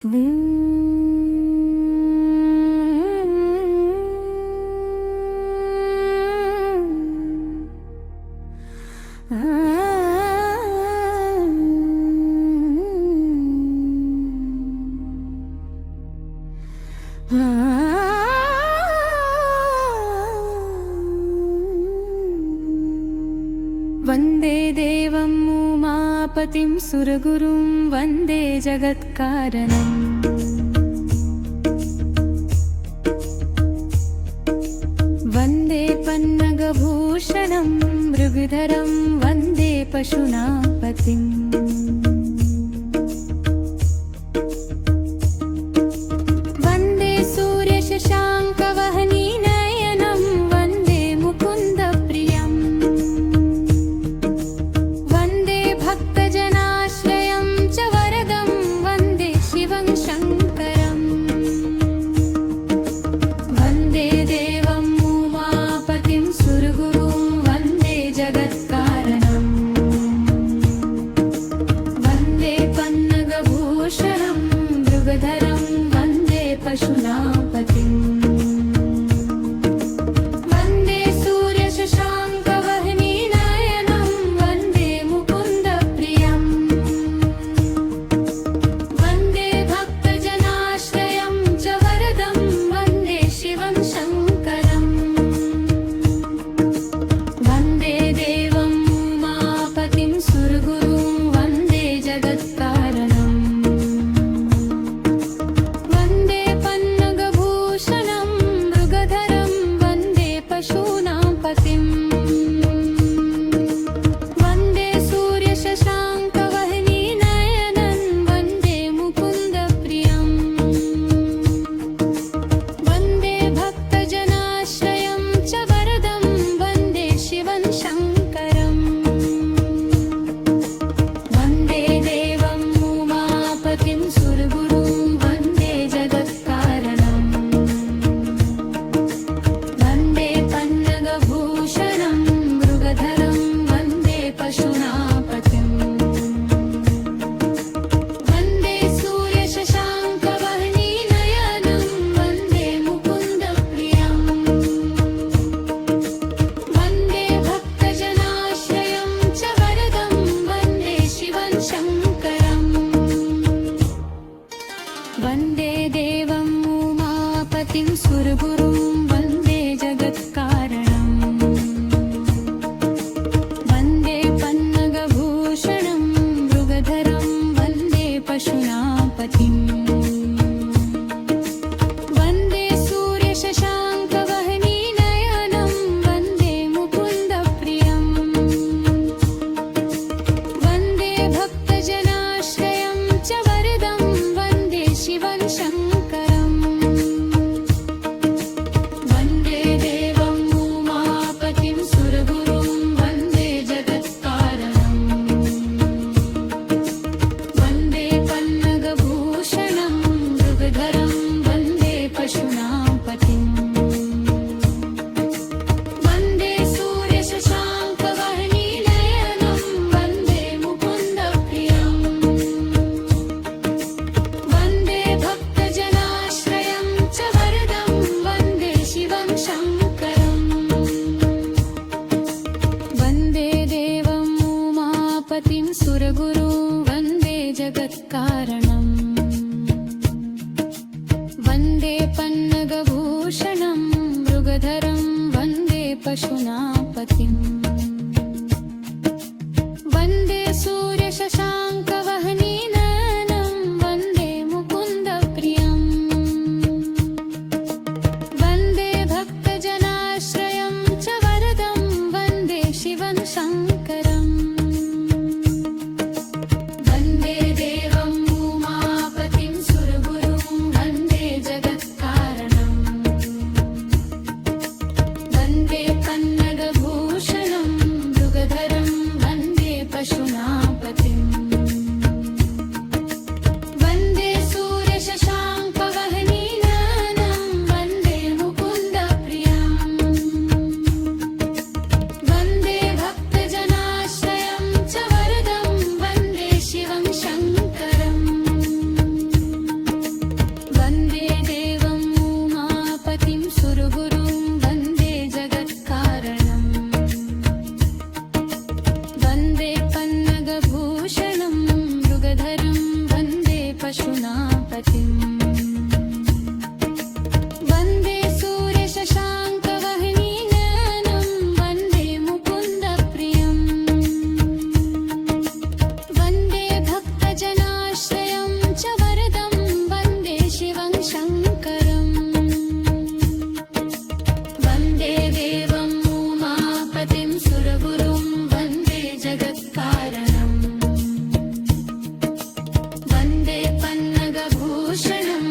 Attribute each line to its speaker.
Speaker 1: वन्दे देवं उमापतिं सुरगुरुं वन्दे जगत्कारणम् वन्दे पन्नगभूषणं मृगधरं वन्दे पशूनां वन्दे सूर्यशशाङ्कवहनीनयनं वन्दे मुकुन्दप्रियम् वन्दे भक्तजनाश्रयं च वरदं वन्दे शिवं शङ्करम् वन्दे देवं उमापतिं सुरगुरुं वन्दे जगत्कारणम् वन्दे पन्नगभूषणं मृगधरं वन्दे पशूनां वन्दे सूर्यशशाङ्कवहनीनयनं वन्दे मुकुन्दप्रियम् वन्दे भक्तजनाश्रयं च वरदं वन्दे शिवं शङ्करम् वन्दे देवं उमापतिं सुरगुरुं वन्दे जगत्कारणम् वन्दे पन्नगभूषणं मृगधरं वन्दे पशूनां पतिम् वन्दे सूर्यशशाङ्कवहनीनयनं वन्दे मुकुन्दप्रियम् वन्दे भक्तजनाश्रयं च वरदं वन्दे शिवं शङ्करम् वन्दे देवं उमापतिं सुरगुरुं वन्दे जगत्कारणम् वन्दे पन्नगभूषणं मृगधरं वन्दे पशूनां वन्दे सूर्यशशाङ्कवहनीनयनं वन्दे मुकुन्दप्रियम् वन्दे भक्तजनाश्रयं च वरदं वन्दे शिवं शङ्करम् वन्दे देवं उमापतिं सुरगुरुं वन्दे जगत्कारणम् वन्दे पन्नगभूषणं मृगधरं वन्दे पशूनां वन्दे सूर्यशशाङ्कवहनीनयनं वन्दे मुकुन्दप्रियम् वन्दे भक्तजनाश्रयं च वरदं वन्दे शिवं शङ्करम् वन्दे देवं उमापतिं सुरगुरुं वन्दे जगत्कारणम् वन्दे पन्नगभूषणं मृगधरं वन्दे पशूनां वन्दे सूर्यशशाङ्कवहनीनयनं वन्दे मुकुन्दप्रियम् वन्दे भक्तजनाश्रयं च वरदं वन्दे शिवं शङ्करम् वन्दे देवं उमापतिं सुरगुरुं वन्दे जगत्कारणम् वन्दे पन्नगभूषणं मृगधरं वन्दे पशूनां वन्दे सूर्यशशाङ्कवहनीनयनं वन्दे मुकुन्दप्रियम् वन्दे भक्तजनाश्रयं च वरदं वन्दे शिवं शङ्करम् वन्दे देवं उमापतिं सुरगुरुं वन्दे जगत्कारणम् वन्दे पन्नगभूषणं मृगधरं वन्दे पशूनां यमुनापतिम् वन्दे सूर्यशशाङ्कवह्निनयनं वन्दे मुकुन्दप्रियम् वन्दे भक्तजनाश्रयं च वरदं वन्दे शिवं शङ्करम् वन्दे देवम् उमापतिं सुरगुरुं वन्दे जगत्कारणम् वन्दे पन्नगभूषणम्